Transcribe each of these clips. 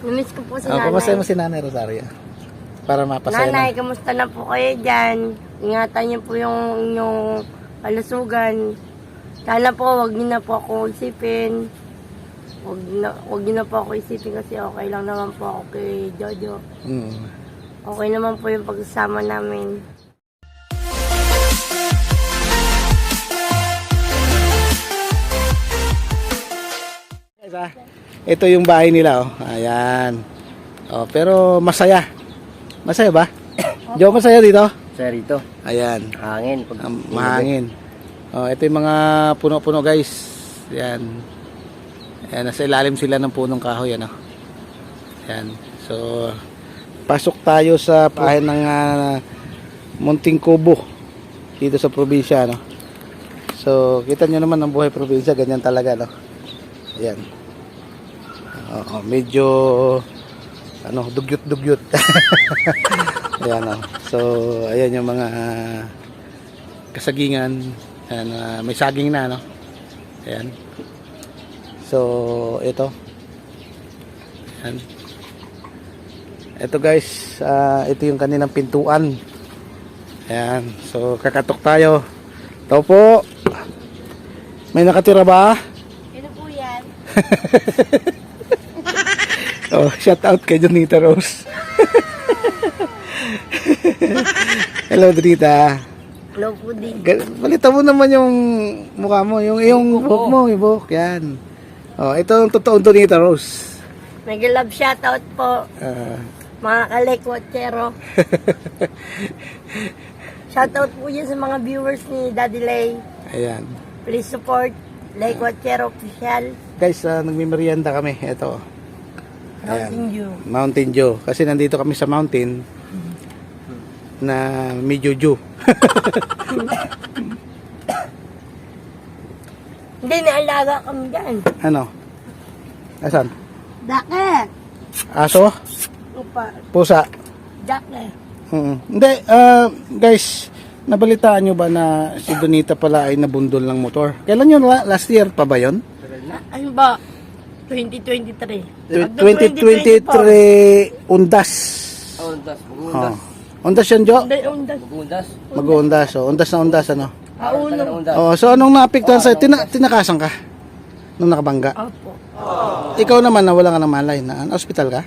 Namiss ko po si Kumusta nanay. mo si Nanay Rosario? Para mapasaya Nanay, na. kamusta na po kayo dyan? Ingatan niyo po yung inyong kalusugan. Sana po, wag niyo na po ako isipin. Wag niyo na po ako isipin kasi okay lang naman po ako kay Jojo. Okay naman po yung pagsasama namin. Guys, ito yung bahay nila, oh. Ayan. Oh, pero masaya. Masaya ba? Jo, masaya dito? Sir, ito. Ayan. Hangin. Mahangin. Oh, ito yung mga puno-puno, guys. Ayan. Ayan, nasa ilalim sila ng punong kahoy, ano. Ayan. So, pasok tayo sa bahay ng Munting Kubo dito sa probinsya, no. So, kita nyo naman ang buhay probinsya, ganyan talaga, no. Ayan. Medyo dugyot-dugyot. Ayan, oh. So, ayan yung mga kasagingan. Ayan, may saging na, no. Ayan. So, ito. Ayan. Ito, guys, ito yung kanilang pintuan. Ayan. So, kakatok tayo. Ito po. May nakatira ba? Ano po yan? Oh, shout out kay Donita Rose. Hello, Donita. Hello po din. Balita mo naman yung mukha mo, yung buhok mo, yung buhok, yan. Oh, ito ang totoong Donita Rose. Mega love shoutout po. Mga kalekwatsero. Shoutout po yan sa mga viewers ni Daddy Lay. Ayan. Please support Lekwatsero Official. Guys, nagmimerienda kami. Ito. Mountain Dew. Mountain Dew. Kasi nandito kami sa mountain na medyo dew. Hindi, naalaga kami dyan. Ano? Asan? Dake. Aso? Upa. Pusa? Dake. Hindi, guys, nabalitaan nyo ba na si Donita pala ay nabundol ng motor? Kailan yun? Last year pa ba yun? Ano ba? 2023. 2023 undas. Undas. Oh. Undas yan, Jo? Hindi, undas. Undas. Mag-undas. Oh. Undas na undas, ano? Auno. Oh, so anong naapektuhan sa'yo? Tinakasan ka? Nung nakabangga? Opo. Ikaw naman, nawala ka ng malay na hospital ka?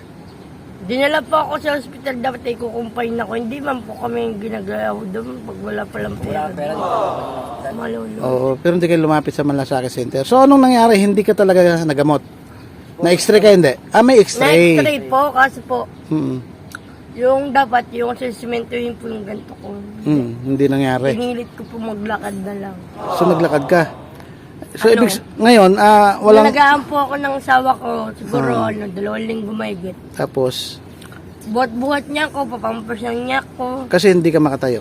Dinala po ako sa hospital. Dapat ay kukumpain ako. Hindi man po kami ginagalaw doon pag wala palang pera. Malolo. Oo, pero hindi kayo lumapit sa Malasakit Center. So anong nangyari? Hindi ka talaga nagamot? Na-x-ray ka hindi? May x-ray. Na-x-ray po kasi po Mm. yung dapat yung sementohin po yung ganito ko. Hindi nangyari. Pinilit ko po maglakad na lang. So naglakad ka. So Ano? ngayon, walang Nalagaan po ako ng asawa ko. Siguro 2 linggo mahigit. tapos Buhat-buhat niya ako, papampers niya ako. kasi hindi ka makatayo.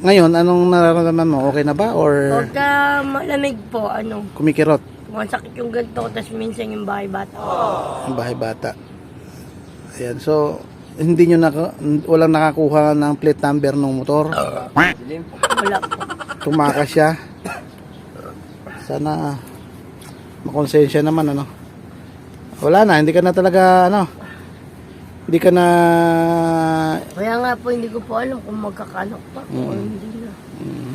Ngayon, anong nararamdaman mo? Okay na ba or Pagka malamig po, kumikirot masakit yung ganito ko, tapos minsan yung bahay bata. ang bahay bata? Ayan, so hindi nyo walang nakakuha ng plate number ng motor. Wala po. Tumakas siya. Sana makonsensya naman, ano. Wala na, hindi ka na talaga hindi ka na Kaya nga po, hindi ko po alam kung magkakanak pa o hindi na.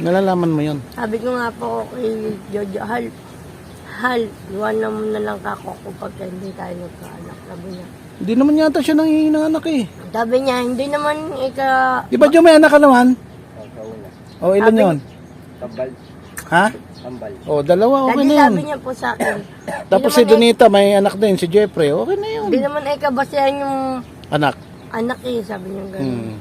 nalalaman mo yun. Sabi ko nga po kay Jojo, Hal, iwanan mo na lang kako ko pag hindi tayo nagkaanak. Sabi niya. Hindi naman yata siya nangihingi ng anak eh. Sabi niya, hindi naman Di ba may anak ka naman? O ilan yun? Kambal. Ha? Kambal. O dalawa, okay Dati na yun. sabi niya po sa akin. Tapos si Donita may anak din, si Jeffrey. Okay na yun. Hindi naman basehan yung Anak. anak sabi niya gano'n.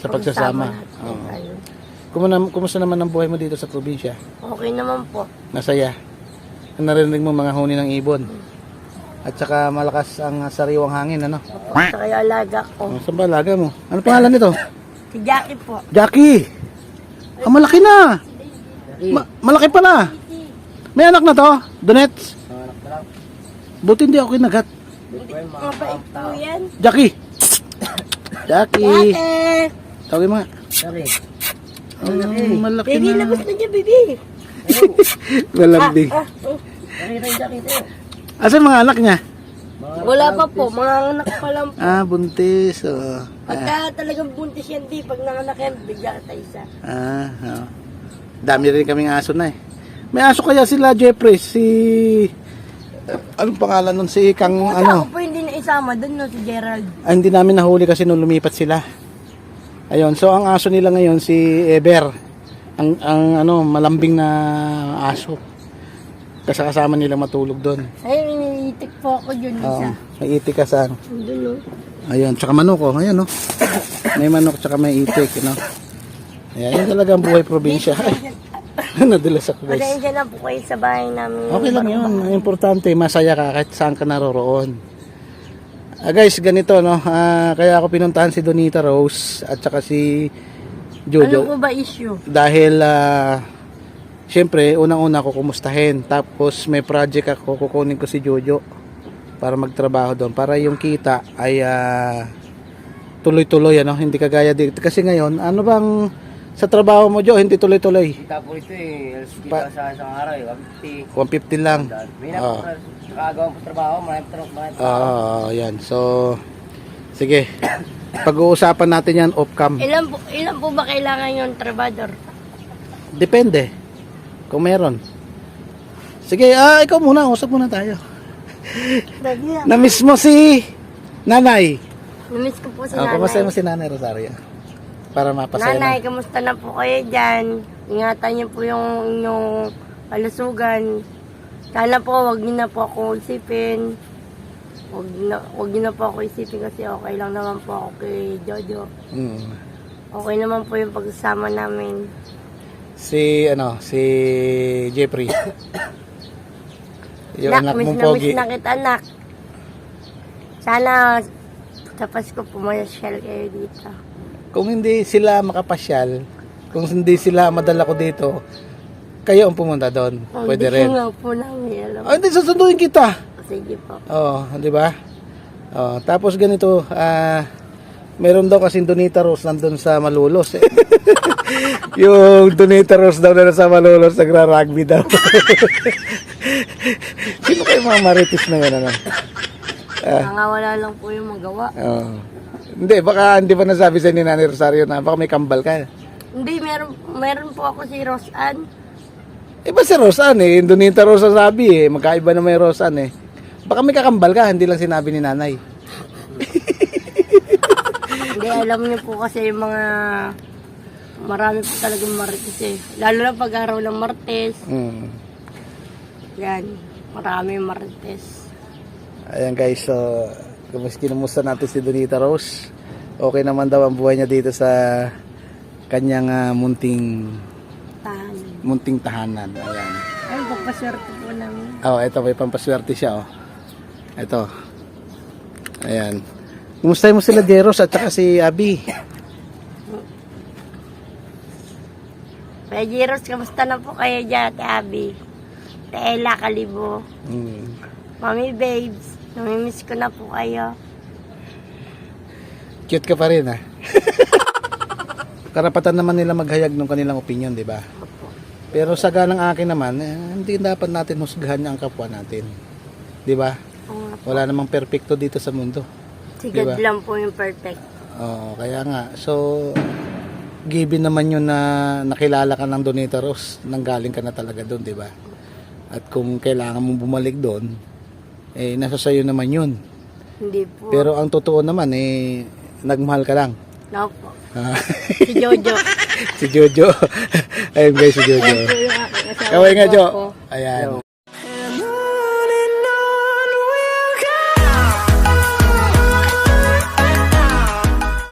Sa pagsasama. Oo. Kumusta naman ang buhay mo dito sa probinsya? Okay naman po. Masaya. Narinig mo mga huni ng ibon. At saka malakas ang sariwang hangin, ano? Sa kaya alaga ko. Saan ba alaga mo? Ano pangalan nito? Si Jackie po. Jackie! Malaki na! Malaki pala! May anak na to? Donets? Buti hindi ako kinagat. Mabait po yan. Jackie! Jackie! Ate! Tawagin mo nga. Sorry. Malaki Baby, na. labas na niya, baby. Malambing. Sorry, Jackie. Asan mga anak niya? Wala pa po, mga anak pa lang po. Ah, buntis. Oh. Pagka talagang buntis yan, di. Pag nanganak yan, bigla ka isa. Oo. Dami rin kaming aso na eh. May aso kaya sila, Jeffrey, si... anong pangalan nun? Si Kang, Ako ano? po hindi na isama doon, no, si Gerald. Ah, hindi namin nahuli kasi nung lumipat sila. Ayun, so ang aso nila ngayon si Eber. Ang ano, malambing na aso. Kasi kasama nila matulog doon. Ay, iniitik po ako dyan isa. May itik kasan. Doon, no. Ayun, tsaka manok oh. Ayun oh. May manok tsaka may itik, you know. Ayan, yun talaga ang buhay probinsya. Ay, nadulas ako guys. Pasensya na po kayo sa bahay namin. Okay lang yun. Ang importante, masaya ka kahit saan ka naroroon. Guys, ganito no. Kaya ako pinuntahan si Donita Rose at saka si Jojo. Ano po ba issue? Dahil syempre, unang-una ko kumustahin. Tapos may project ako, kukunin ko si Jojo para magtrabaho doon. Para yung kita ay tuloy-tuloy, ano? Hindi kagaya dito. Kasi ngayon, ano bang sa trabaho mo, Jo? Hindi tuloy-tuloy. Kita po ito eh. Alas Pa- kita sa isang araw eh. 150. 150 lang. May Oo. nakagawa po trabaho. Marami trabaho. Oo, yan. So, sige. Pag-uusapan natin yan off-cam. Ilan po ba kailangan yung trabador? Depende. Kung meron. Sige, ikaw muna. Usap muna tayo. Na-miss mo si Nanay. Namiss ko po si nanay. Kamusta mo si Nanay Rosario? Para mapasaya Nanay, na. kamusta na po kayo dyan? Ingatan niyo po yung inyong kalusugan. Sana po, wag niyo na po ako isipin. Wag niyo na po ako isipin kasi okay lang naman po ako kay Jojo. Mm. Okay naman po yung pagsasama namin. Si Jeffrey. Yung anak miss mong na pogi. miss na kita, anak. Sana sa Pasko pumasyal kayo dito. Kung hindi sila makapasyal, kung hindi sila madala ko dito, kayo ang pumunta doon. Pwede rin. Hindi nga po namin alam. Hindi, susunduin kita. Sige po. Oo, di ba? Tapos ganito, meron daw kasing Donita Rose nandun sa Malulos. Eh. Yung Donita Rose daw na sa Malulos, nagra-rugby daw. Sino kayo mga marites na yun? Ano? Mga wala lang po yung magawa. Hindi, baka hindi pa nasabi sa ni Nanay Rosario na baka may kambal ka. Hindi, meron po ako si Roseanne. Iba si Rosan eh, yung Donita Rose ang sabi eh, magkaiba na may Rosan eh. Baka may kakambal ka, hindi lang sinabi ni Nanay. Hindi, alam niyo po kasi yung mga marami po talagang marites eh. Lalo na pag-araw ng Martes. Yan, marami marites. Ayan guys, so kinumusta natin si Donita Rose. Okay naman daw ang buhay niya dito sa kanyang munting tahanan. Ayan. Ay, papaswerte po namin. Ito may pampaswerte siya Ito. Ayan. Kumusta mo sila Jeros at saka si Abby? Kuya Jiros, kamusta na po kayo dyan, Ate Abby? Ella Kalibo. Mami Babes, namimiss ko na po kayo. Cute ka pa rin Karapatan naman nila maghayag ng kanilang opinion, di ba? Pero sa ganang akin naman, hindi dapat natin husgahan ang kapwa natin. Di ba? Wala namang perfecto dito sa mundo. Si Diba? God lang po yung perfect. Kaya nga. So, given naman yun na nakilala ka ng Donita Rose, nanggaling ka na talaga doon, di ba? At kung kailangan mong bumalik doon, nasa sayo naman yun. Hindi po. Pero ang totoo naman, nagmahal ka lang. No po. Si Jojo. Si Jojo. Ayun guys, si Jojo. Yan po yung aking asawa Kaway nga, po Jo. ako. Ayan.